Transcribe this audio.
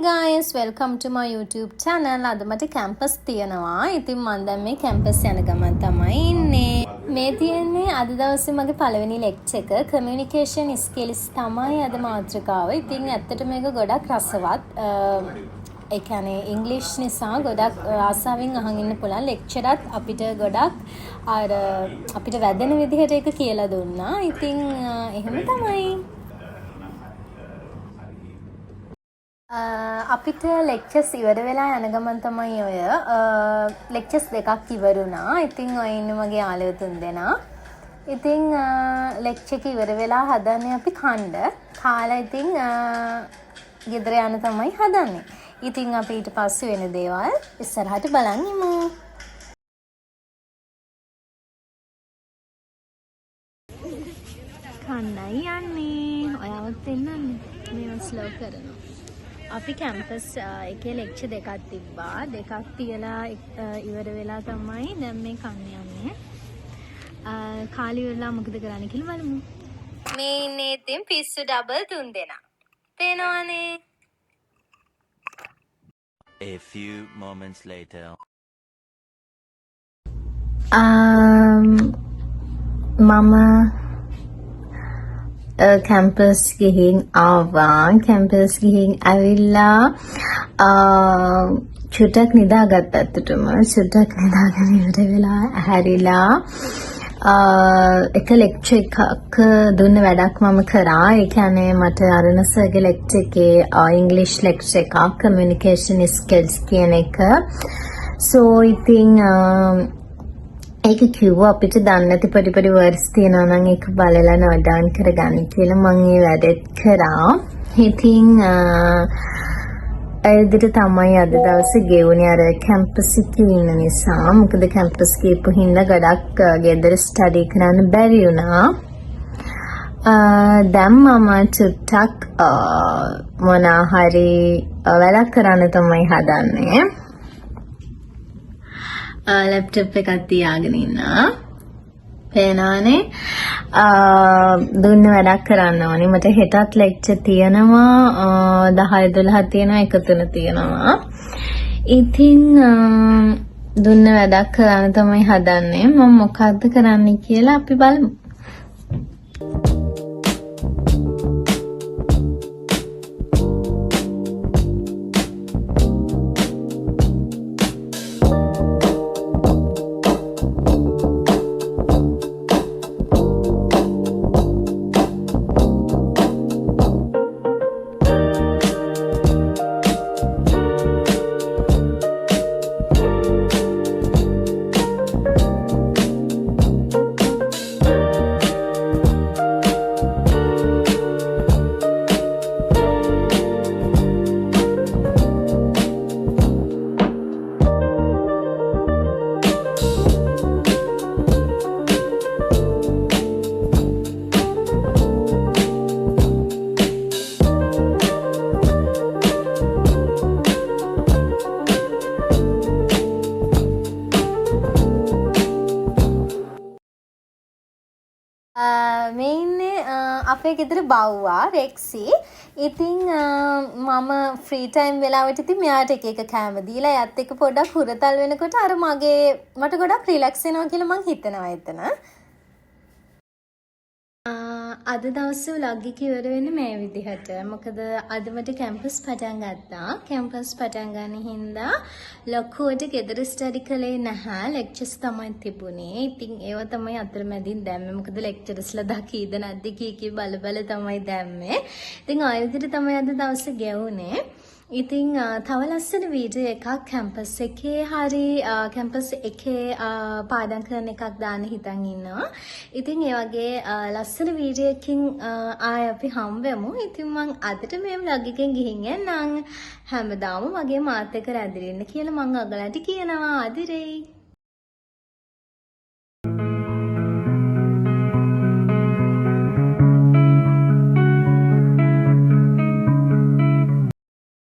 guys, welcome to my YouTube channel. අද මට campus තියෙනවා. ඉතින් මම දැන් මේ කැම්පස් යන ගමන් තමයි ඉන්නේ. මේ තියෙන්නේ අද දවසේ මගේ පළවෙනි ලෙක්චර් එක. communication skills තමයි අද මාතෘකාව. ඉතින් ඇත්තට මේක ගොඩක් රසවත්. ඒ කියන්නේ ඉංග්‍රීසි නිසා ගොඩක් ආසාවෙන් අහන් ඉන්න පුළුවන්. ලෙක්චරත් අපිට ගොඩක් අර අපිට වැදෙන විදිහට ඒක කියලා දුන්නා. ඉතින් එහෙම තමයි. අපිට ලෙක්චර්ස් ඉවර වෙලා යන ගමන් තමයි ඔය ලෙක්චර්ස් දෙකක් ඉවරුණා. ඉතින් ඔය ඉන්න මගේ යාළුවෝ තුන්දෙනා. ඉතින් ලෙක්චර් එක ඉවර වෙලා හදන්නේ අපි කණ්ඩ. කාලා ඉතින් ගෙදර යන්න තමයි හදන්නේ. ඉතින් අපි ඊට පස්සේ වෙන දේවල් ඉස්සරහට බලන් ඉමු. කණ්ඩයි යන්නේ. ඔයාවත් එන්නන්නේ. මේව ස්ලෝ කරනවා. අපි කැම්පස් එකේ ලෙක්චර් දෙකක් තිබ්බා. දෙකක් තියලා ඉවර වෙලා තමයි දැන් මේ කන්න යන්නේ. කාලි වෙලා මොකද කරන්න කියලා බලමු. මේ ඉන්නේ ඉතින් පිස්සු ඩබල් තුන් දෙනා. පේනවනේ. A few moments later. මම කැම්පස් ගිහින් ආවා. කැම්පස් ගිහින් ඇවිල්ලා චුට්ටක් නිදාගත්ත ඇත්තටම. චුට්ටක් නිදාගෙන ඉවර වෙලා හැරිලා එක ලෙක්චර් එකක් දුන්න වැඩක් මම කරා. ඒ කියන්නේ මට අරුණ සර්ගේ ලෙක්චර් එකේ ඉංග්‍රීසි ලෙක්චර් එකක් communication skills කියන එක. so ඉතින් ඒක කිව්වා අපිට දන්නේ නැති පොඩි වර්ඩ්ස් තියෙනවා නම් ඒක බලලා නෝට් ඩවුන් කරගන්න කියලා මම ඒ වැඩේත් කරා. ඉතින් ඒ විදිහට තමයි අද දවසේ ගෙවුනේ අර කැම්පස් එකේ ඉන්න නිසා. මොකද කැම්පස් ගිහපු හින්දා ගොඩක් ගෙදර ස්ටඩි කරන්න බැරි වුණා. දැන් මම චුට්ටක් මොනවා හරි වැඩක් කරන්න තමයි හදන්නේ. ලැප්ටොප් එකක් තියාගෙන ඉන්නා. පේනවනේ. දුන්න වැඩක් කරන්න ඕනේ. මට හෙටත් ලෙක්චර් තියෙනවා. 10 12 තියෙනවා, එක තුන තියෙනවා. ඉතින් දුන්න වැඩක් කරන්න තමයි හදන්නේ. මම මොකද්ද කරන්න කියලා අපි බලමු. මේ ඉන්නේ අපේ ගෙදර බව්වා රෙක්සි. ඉතින් මම ෆ්‍රී ටයිම් වෙලාවට ඉතින් මෙයාට එක එක කෑම දීලා එයත් එක්ක පොඩ්ඩක් හුරතල් වෙනකොට අර මට ගොඩක් රිලැක්ස් වෙනවා කියලා මං හිතනවා එතන. අද දවසේ vlog එක ඉවර වෙන්නේ මේ විදිහට. මොකද අද මට කැම්පස් පටන් ගත්තා. කැම්පස් පටන් ගන්න හින්දා ලොකුවට ගෙදර ස්ටඩි කළේ නැහැ. ලෙක්චර්ස් තමයි තිබුණේ. ඉතින් ඒව තමයි අතරමැදින් දැම්මේ. මොකද ලෙක්චර්ස්ලා දකීද නැද්ද කී බල තමයි දැම්මේ. ඉතින් ආයෙ විදිහට තමයි අද දවසේ ගෙවුනේ. ඉතින් තව ලස්සන වීඩියෝ එකක් කැම්පස් එකේ කැම්පස් එකේ පාඩම් කරන එකක් දාන්න හිතන් ඉන්නවා. ඉතින් ඒ වගේ ලස්සන වීඩියෝ එකකින් ආයෙ අපි හම්බෙමු. ඉතින් මම අදට මේ vlog එකෙන් ගිහින් එන්නම්. හැමදාම වගේ මාත් එක්ක රැඳින්න කියලා මම ඔයගලන්ට කියනවා. අදිරේ.